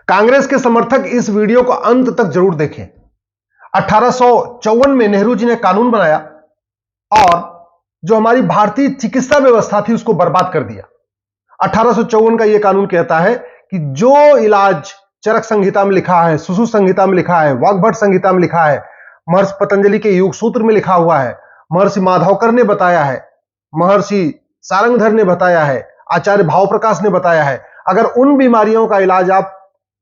कांग्रेस के समर्थक इस वीडियो को अंत तक जरूर देखें। 1854 में नेहरू जी ने कानून बनाया और जो हमारी भारतीय चिकित्सा व्यवस्था थी उसको बर्बाद कर दिया। 1854 का यह कानून कहता है कि जो इलाज चरक संहिता में लिखा है, सुश्रुत संहिता में लिखा है, वाग्भट संहिता में लिखा है, महर्षि पतंजलि के योग सूत्र में लिखा हुआ है, महर्षि माधवकर ने बताया है, महर्षि सारंगधर ने बताया है, आचार्य भाव प्रकाश ने बताया है, अगर उन बीमारियों का इलाज आप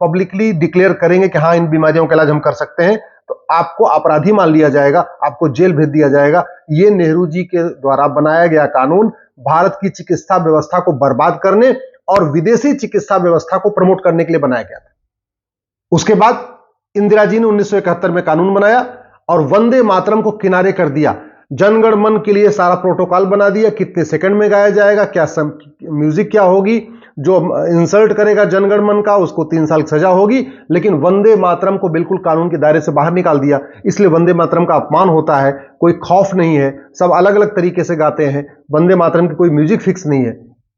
पब्लिकली डिक्लेयर करेंगे कि हां इन बीमारियों का इलाज हम कर सकते हैं, तो आपको अपराधी मान लिया जाएगा, आपको जेल भेज दिया जाएगा। यह नेहरू जी के द्वारा बनाया गया कानून भारत की चिकित्सा व्यवस्था को बर्बाद करने और विदेशी चिकित्सा व्यवस्था को प्रमोट करने के लिए बनाया गया था। उसके बाद इंदिरा जी ने 1971 में कानून बनाया और वंदे मातरम को किनारे कर दिया। जनगण मन के लिए सारा प्रोटोकॉल बना दिया, कितने सेकंड में गाया जाएगा, क्या म्यूजिक क्या होगी, जो इंसल्ट करेगा जनगण मन का उसको 3 साल की सजा होगी। लेकिन वंदे मातरम को बिल्कुल कानून के दायरे से बाहर निकाल दिया, इसलिए वंदे मातरम का अपमान होता है, कोई खौफ नहीं है, सब अलग अलग तरीके से गाते हैं, वंदे मातरम की कोई म्यूजिक फिक्स नहीं है।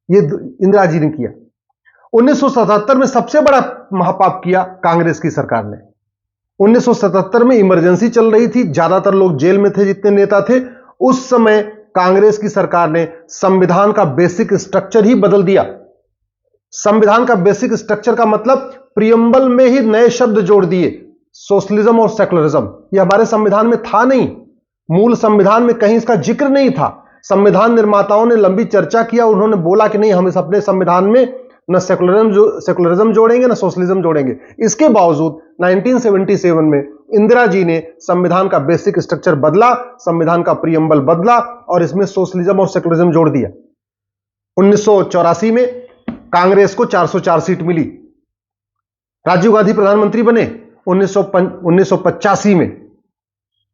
ये इंदिरा जी ने किया। 1977 में सबसे बड़ा महापाप किया कांग्रेस की सरकार ने। 1977 में इमरजेंसी चल रही थी, ज्यादातर लोग जेल में थे जितने नेता थे। उस समय कांग्रेस की सरकार ने संविधान का बेसिक स्ट्रक्चर ही बदल दिया। संविधान का बेसिक स्ट्रक्चर का मतलब प्रियम्बल में ही नए शब्द जोड़ दिए, सोशलिज्म और सेकुलरिज्म। यह हमारे संविधान में था नहीं, मूल संविधान में कहीं इसका जिक्र नहीं था। संविधान निर्माताओं ने लंबी चर्चा किया, उन्होंने बोला कि नहीं हम इस अपने संविधान में न सेकुलरिज्म जोड़ेंगे न सोशलिज्म जोड़ेंगे। इसके बावजूद 1977 में इंदिरा जी ने संविधान का बेसिक स्ट्रक्चर बदला, संविधान का प्रियम्बल बदला और इसमें सोशलिज्म और सेकुलरिज्म जोड़ दिया। 1984 में कांग्रेस को 404 सीट मिली, राजीव गांधी प्रधानमंत्री बने। 1985 में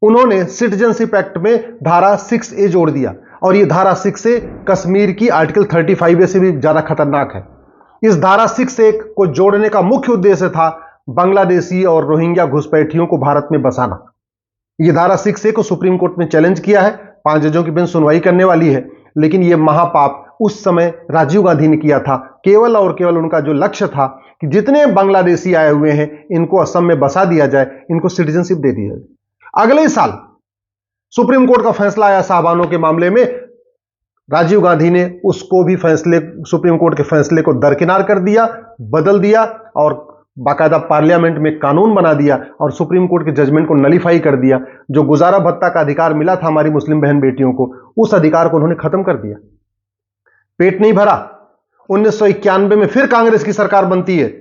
उन्होंने सिटीजनशिप एक्ट में धारा 6A जोड़ दिया और यह धारा 6A कश्मीर की आर्टिकल 35A से भी ज्यादा खतरनाक है। इस धारा 6A को जोड़ने का मुख्य उद्देश्य था बांग्लादेशी और रोहिंग्या घुसपैठियों को भारत में बसाना। यह धारा 6A को सुप्रीम कोर्ट में चैलेंज किया है, 5 जजों की बेंच सुनवाई करने वाली है। लेकिन यह महापाप उस समय राजीव गांधी ने किया था। केवल और केवल उनका जो लक्ष्य था कि जितने बांग्लादेशी आए हुए हैं इनको असम में बसा दिया जाए, इनको सिटीजनशिप दे दी जाए। अगले साल सुप्रीम कोर्ट का फैसला आया साहबानों के मामले में, राजीव गांधी ने उसको भी सुप्रीम कोर्ट के फैसले को दरकिनार कर दिया, बदल दिया और बाकायदा पार्लियामेंट में कानून बना दिया और सुप्रीम कोर्ट के जजमेंट को नलीफाई कर दिया। जो गुजारा भत्ता का अधिकार मिला था हमारी मुस्लिम बहन बेटियों को, उस अधिकार को उन्होंने खत्म कर दिया। पेट नहीं भरा, 1991 में फिर कांग्रेस की सरकार बनती है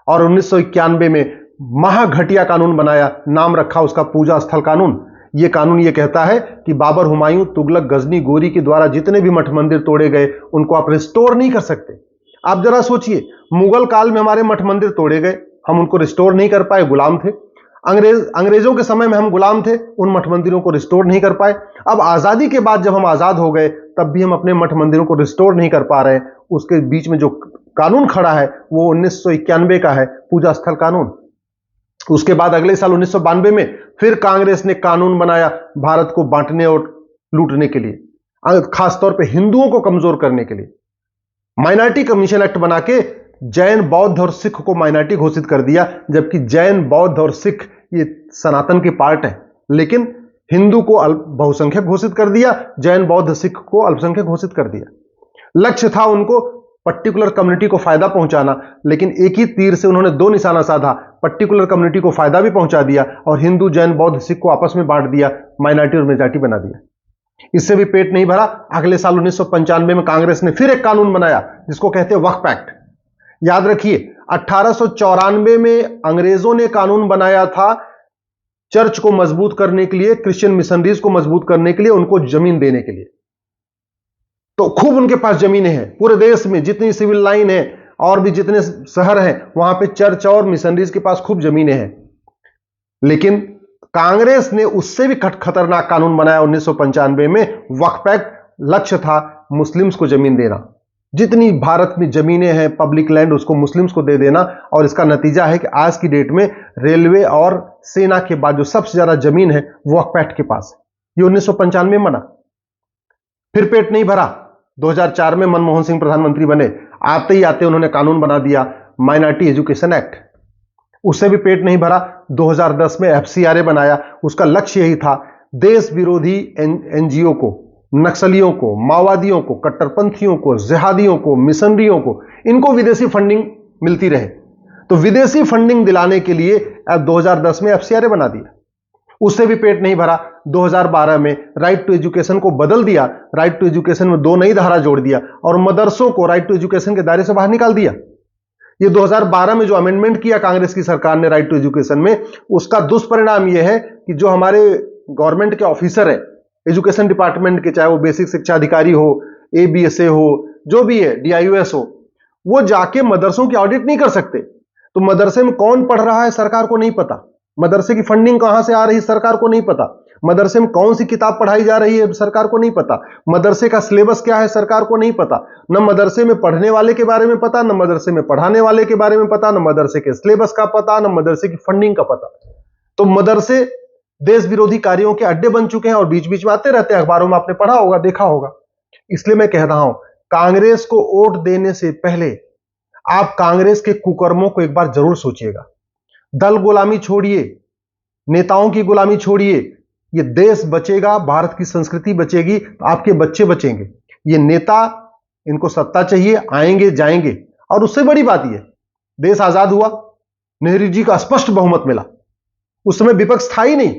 और 1991 में महाघटिया कानून बनाया, नाम रखा उसका पूजा स्थल कानून। यह कानून यह कहता है कि बाबर, हुमायूं, तुगलक, गजनी, गोरी के द्वारा जितने भी मठ मंदिर तोड़े गए उनको आप रिस्टोर नहीं कर सकते। आप जरा सोचिए, मुगल काल में हमारे मठ मंदिर तोड़े गए, हम उनको रिस्टोर नहीं कर पाए, गुलाम थे। अंग्रेजों के समय में हम गुलाम थे, उन मठ मंदिरों को रिस्टोर नहीं कर पाए। अब आजादी के बाद जब हम आजाद हो गए तब भी हम अपने मठ मंदिरों को रिस्टोर नहीं कर पा रहे। उसके बीच में जो कानून खड़ा है वो 1991 का है, पूजा स्थल कानून। उसके बाद अगले साल 1992 में फिर कांग्रेस ने कानून बनाया भारत को बांटने और लूटने के लिए, खासतौर पे हिंदुओं को कमजोर करने के लिए। माइनॉरिटी कमीशन एक्ट बना के जैन, बौद्ध और सिख को माइनॉरिटी घोषित कर दिया, जबकि जैन, बौद्ध और सिख ये सनातन के पार्ट है। लेकिन हिंदू को बहुसंख्यक घोषित कर दिया, जैन, बौद्ध, सिख को अल्पसंख्यक घोषित कर दिया। लक्ष्य था उनको पर्टिकुलर कम्युनिटी को फायदा पहुंचाना, लेकिन एक ही तीर से उन्होंने 2 निशाना साधा। पर्टिकुलर कम्युनिटी को फायदा भी पहुंचा दिया और हिंदू, जैन, बौद्ध, सिख को आपस में बांट दिया, माइनॉरिटी और मेजॉरिटी बना दिया। इससे भी पेट नहीं भरा। अगले साल 1995 में कांग्रेस ने फिर एक कानून बनाया जिसको कहते हैं वक्फ एक्ट। याद रखिए, 1894 में अंग्रेजों ने कानून बनाया था चर्च को मजबूत करने के लिए, क्रिश्चियन मिशनरीज को मजबूत करने के लिए, उनको जमीन देने के लिए। तो खूब उनके पास जमीनें हैं, पूरे देश में जितनी सिविल लाइन है और भी जितने शहर हैं वहां पे चर्च और मिशनरीज के पास खूब जमीनें हैं। लेकिन कांग्रेस ने उससे भी खतरनाक कानून बनाया 1995 में, वक्फ एक्ट। लक्ष्य था मुस्लिम्स को जमीन देना, जितनी भारत में जमीनें हैं पब्लिक लैंड उसको मुस्लिम्स को दे देना। और इसका नतीजा है कि आज की डेट में रेलवे और सेना के बाद जो सबसे ज्यादा जमीन है वो वक्फ एक्ट के पास है। ये 1995 में बना। फिर पेट नहीं भरा, 2004 में मनमोहन सिंह प्रधानमंत्री बने। आते ही आते उन्होंने कानून बना दिया माइनॉरिटी एजुकेशन एक्ट। उससे भी पेट नहीं भरा। 2010 में एफसीआरए बनाया, उसका लक्ष्य यही था, देश विरोधी एनजीओ को, नक्सलियों को, माओवादियों को, कट्टरपंथियों को, जिहादियों को, मिशनरियों को, इनको विदेशी फंडिंग मिलती रहे। तो विदेशी फंडिंग दिलाने के लिए अब 2010 में एफसीआरए बना दिया। उससे भी पेट नहीं भरा। 2012 में राइट टू एजुकेशन को बदल दिया, राइट टू एजुकेशन में 2 नई धारा जोड़ दिया और मदरसों को राइट टू एजुकेशन के दायरे से बाहर निकाल दिया। ये 2012 में जो अमेंडमेंट किया कांग्रेस की सरकार ने राइट टू एजुकेशन में, उसका दुष्परिणाम यह है कि जो हमारे गवर्नमेंट के ऑफिसर है एजुकेशन डिपार्टमेंट के, चाहे वो बेसिक शिक्षा अधिकारी हो, एबीएसए हो, जो भी है, डीआईओएस हो, वो जाके मदरसों की ऑडिट नहीं कर सकते। तो मदरसे में कौन पढ़ रहा है सरकार को नहीं पता, मदरसे की फंडिंग कहां से आ रही है सरकार को नहीं पता, मदरसे में कौन सी किताब पढ़ाई जा रही है सरकार को नहीं पता, मदरसे का सिलेबस क्या है सरकार को नहीं पता, न मदरसे में पढ़ने वाले के बारे में पता, न मदरसे में पढ़ाने वाले के बारे में पता, न मदरसे के सिलेबस का पता, न मदरसे की फंडिंग का पता। तो मदरसे देश विरोधी कार्यों के अड्डे बन चुके हैं और बीच बीच में आते रहते हैं, अखबारों में आपने पढ़ा होगा, देखा होगा। इसलिए मैं कह रहा हूं, कांग्रेस को वोट देने से पहले आप कांग्रेस के कुकर्मों को एक बार जरूर सोचिएगा। दल गुलामी छोड़िए, नेताओं की गुलामी छोड़िए, ये देश बचेगा, भारत की संस्कृति बचेगी, तो आपके बच्चे बचेंगे। ये नेता, इनको सत्ता चाहिए, आएंगे जाएंगे। और उससे बड़ी बात यह, देश आजाद हुआ, नेहरू जी का स्पष्ट बहुमत मिला, उस समय विपक्ष था ही नहीं।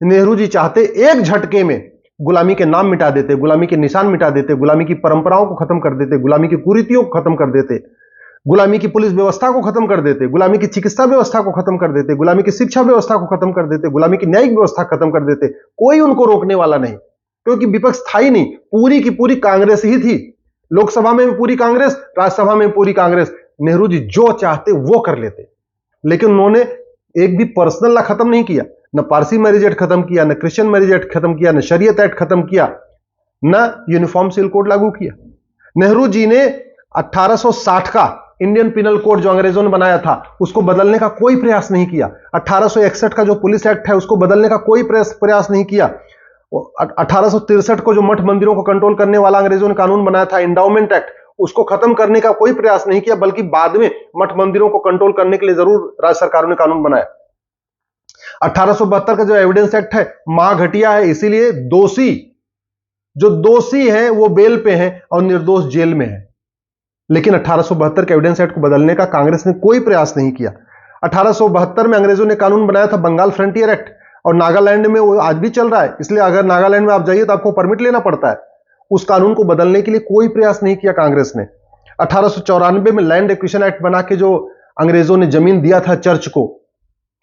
नेहरू जी चाहते एक झटके में गुलामी के नाम मिटा देते, गुलामी के निशान मिटा देते, गुलामी की परंपराओं को खत्म कर देते, गुलामी की कुरीतियों को खत्म कर देते, गुलामी की पुलिस व्यवस्था को खत्म कर देते, गुलामी की चिकित्सा व्यवस्था को खत्म कर देते, गुलामी की शिक्षा व्यवस्था को खत्म कर देते, गुलामी की न्यायिक व्यवस्था खत्म कर देते। कोई उनको रोकने वाला नहीं, क्योंकि विपक्ष था ही नहीं, पूरी की पूरी कांग्रेस ही थी। लोकसभा में भी पूरी कांग्रेस, राज्यसभा में भी पूरी कांग्रेस। नेहरू जी जो चाहते वो कर लेते, लेकिन उन्होंने एक भी पर्सनल लॉ खत्म नहीं किया, न पारसी मैरिज एक्ट खत्म किया, न क्रिश्चियन मैरिज एक्ट खत्म किया, न शरीयत एक्ट खत्म किया, न यूनिफॉर्म सिविल कोड लागू किया। नेहरू जी ने 1860 का इंडियन पिनल कोड जो अंग्रेजों ने बनाया था, उसको बदलने का कोई प्रयास नहीं किया। 1861 का जो पुलिस एक्ट है, उसको बदलने का कोई प्रयास नहीं किया। 1863 को जो मठ मंदिरों को कंट्रोल करने वाला अंग्रेजों ने कानून बनाया था, एंडाउमेंट एक्ट, उसको खत्म करने का कोई प्रयास नहीं किया, बल्कि बाद में मठ मंदिरों को कंट्रोल करने के लिए जरूर राज्य सरकारों ने कानून बनाया। 1872 का जो एविडेंस एक्ट है, महाघटिया है, इसीलिए जो दोषी है वो बेल पे है और निर्दोष जेल में है। लेकिन 1872 के एविडेंस एक्ट को बदलने का कांग्रेस ने कोई प्रयास नहीं किया। 1872 में अंग्रेजों ने कानून बनाया था बंगाल फ्रंटियर एक्ट, और नागालैंड में वो आज भी चल रहा है। इसलिए अगर नागालैंड में आप जाइए तो आपको परमिट लेना पड़ता है। उस कानून को बदलने के लिए कोई प्रयास नहीं किया कांग्रेस ने। 1894 में लैंड एक्विजिशन एक्ट बना के जो अंग्रेजों ने जमीन दिया था चर्च को,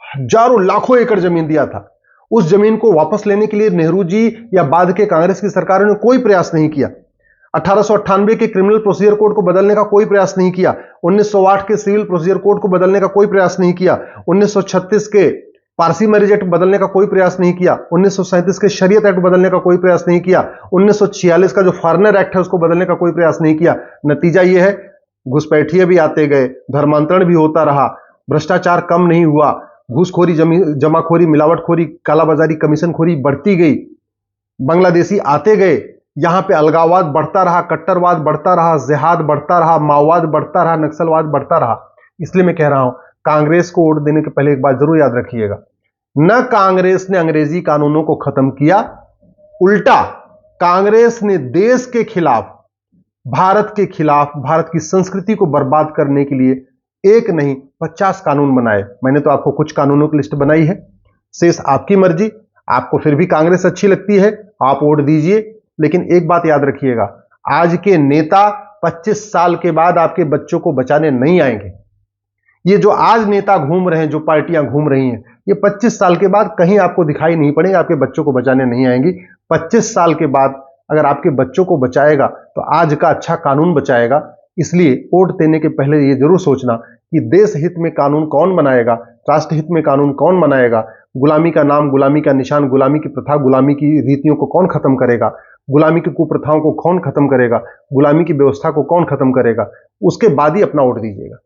हजारों लाखों एकड़ जमीन दिया था, उस जमीन को वापस लेने के लिए नेहरू जी या बाद के कांग्रेस की सरकारों ने कोई प्रयास नहीं किया। 1898 के क्रिमिनल प्रोसीजर कोड को बदलने का कोई प्रयास नहीं किया। 1908 के सिविल प्रोसीजर कोड को बदलने का कोई प्रयास नहीं किया। 1936 के पारसी मैरिज एक्ट बदलने का कोई प्रयास नहीं किया। 1937 के शरीयत एक्ट बदलने का कोई प्रयास नहीं किया। 1946 का जो फॉरेनर एक्ट है उसको बदलने का कोई प्रयास नहीं किया। नतीजा यह है, घुसपैठिए भी आते गए, धर्मांतरण भी होता रहा, भ्रष्टाचार कम नहीं हुआ, घूसखोरी, जमाखोरी, मिलावटखोरी, कालाबाजारी, कमीशनखोरी बढ़ती गई, बांग्लादेशी आते गए, यहां पे अलगाववाद बढ़ता रहा, कट्टरवाद बढ़ता रहा, जिहाद बढ़ता रहा, माओवाद बढ़ता रहा, नक्सलवाद बढ़ता रहा। इसलिए मैं कह रहा हूं, कांग्रेस को वोट देने के पहले एक बात जरूर याद रखिएगा, न कांग्रेस ने अंग्रेजी कानूनों को खत्म किया, उल्टा कांग्रेस ने देश के खिलाफ, भारत के खिलाफ, भारत की संस्कृति को बर्बाद करने के लिए एक नहीं 50 कानून बनाए। मैंने तो आपको कुछ कानूनों की लिस्ट बनाई है, शेष आपकी मर्जी। आपको फिर भी कांग्रेस अच्छी लगती है, आप वोट दीजिए। लेकिन एक बात याद रखिएगा, आज के नेता 25 साल के बाद आपके बच्चों को बचाने नहीं आएंगे। ये जो आज नेता घूम रहे हैं, जो पार्टियां घूम रही हैं, ये 25 साल के बाद कहीं आपको दिखाई नहीं पड़ेगा, आपके बच्चों को बचाने नहीं आएंगी। 25 साल के बाद अगर आपके बच्चों को बचाएगा तो आज का अच्छा कानून बचाएगा। इसलिए वोट देने के पहले ये जरूर सोचना कि देश हित में कानून कौन बनाएगा, राष्ट्र हित में कानून कौन बनाएगा, गुलामी का नाम, गुलामी का निशान, गुलामी की प्रथा, गुलामी की रीतियों को कौन खत्म करेगा, गुलामी की कुप्रथाओं को कौन खत्म करेगा, गुलामी की व्यवस्था को कौन खत्म करेगा, उसके बाद ही अपना वोट दीजिएगा।